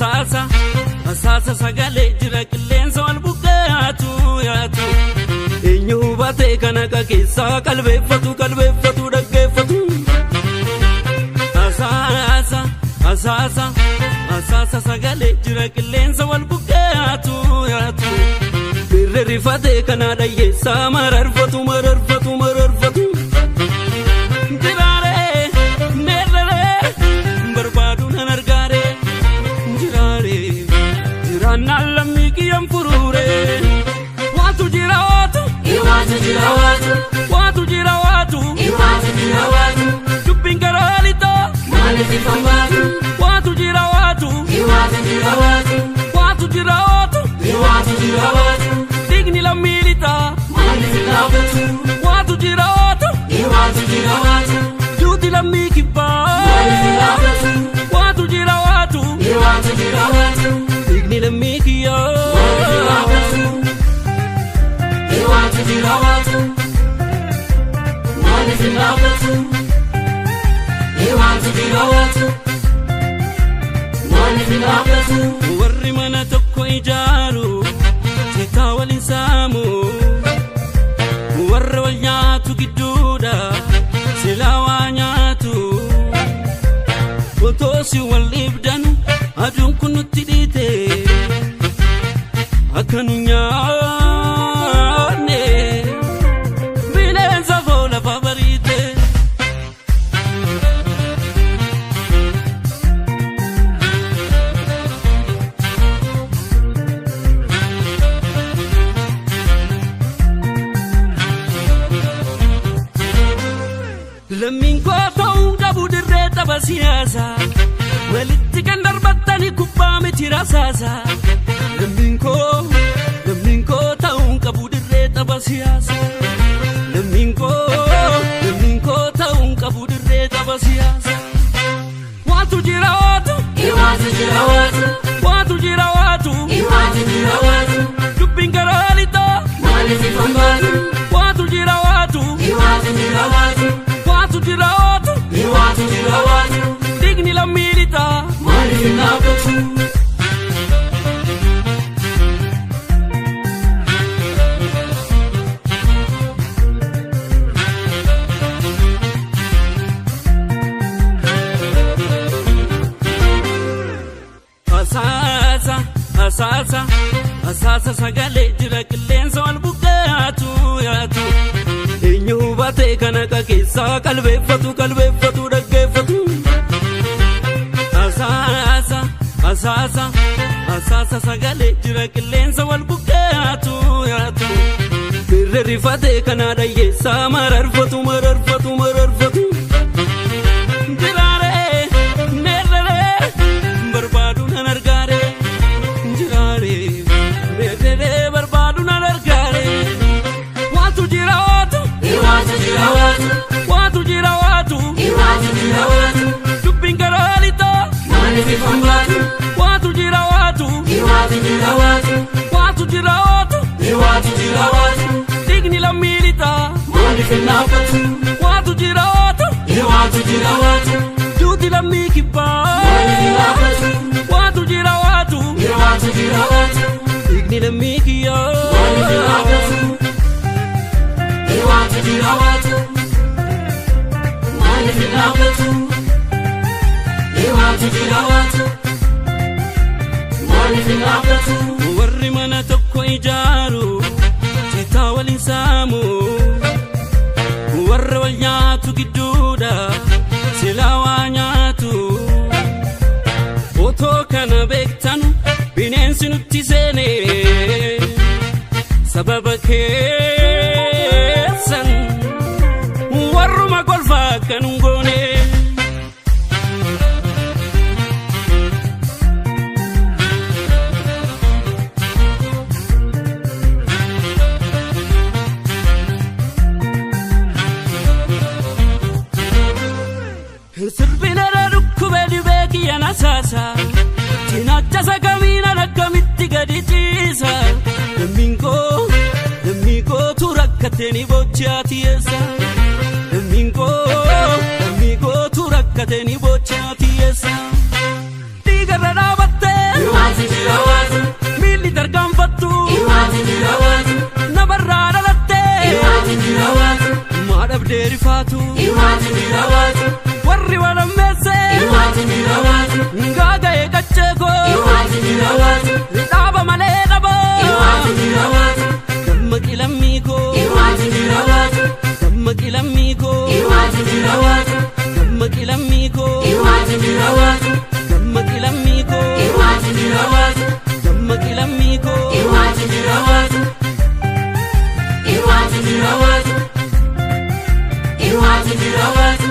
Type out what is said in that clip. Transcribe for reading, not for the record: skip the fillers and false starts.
asasa sagale jira qilleensa wal buqqaatu yaatu eenyu baatee kana keessa qalbeeffatu dhaggeeffatu asasa sagale jira qilleensa wal buqqaatu yaatu birri rifatee kana dhayyeessa mararfatu Watu jira Jubbin garaalito Maaliti fambaatu Watu jira Digni la milita Maaliti laabatu Watu jira Juuti la mikiba Maaliti laabatu Watu jira Digni la mikiya Maaliti laabatu Watu jira Maaliti laabatu warri mana tokko ijaaru sitaa waliin saamu warra wal nyaatu gidduudha silaa waa nyaatu otoo si wal ibdan aduun kun nutti dhiite akka nu nyaanne bineensa foo lafa bariite Lammiin koo ta'uun qabu dirree tapha siyaasaa walitti kan darbattani kubbaa miti rasaasaa lammiin koo ta'uun qabu dirree tapha siyaasaa lammiin koo ta'uun qabu dirree tapha siyaasaa Watu jira Jubbin garaalito Maaliti fambaatu Watu jira Digni la milita Maaliti laabatu asasa sagale jira qilleensa wal buqqaatu yaatu eenyu baatee kana keessa qalbeeffatu dhaggeeffatu asasa sagale jira qilleensa wal buqqaatu yaatu birri rifatee kana dhayyeessa mararfatu Watu jira Jubbin garaalito Maaliti fambaatu Watu jira Digni la milita Maaliti laabatu Watu jira Juuti la mikiba Maaliti laabatu Watu jira Digni la mikiya Maaliti laabatu Watu jira Maaliti laabatu warri mana tokko ijaaru sitaa waliin saamu warra wal nyaatu gidduudha silaa waa nyaatu otoo kana beektan bineensi nutti seene sababa keessan warruma golfaa kan goone sirbina dhukkubee dhibee kiyya nasaasa cinaacha sagamiina rakkamitti gadi ciisa lammiin kootu rakkatee ni bochaatiyeessa lammiin kootu rakkatee ni bochaatiyeessa dhiigarra dhaabattee rifatu Iwatini rawatu warri walamese Iwatini rawatu ngaga ekacheko Iwatini rawatu daba male daba Iwatini rawatu Dammaqilamiko Iwatini rawatu Dammaqilamiko Iwatini rawatu Dammaqilamiko Iwatini rawatu Dammaqilamiko Iwatini rawatu Dammaqilamiko Iwatini rawatu Iwatini rawatu Iwatini rawatu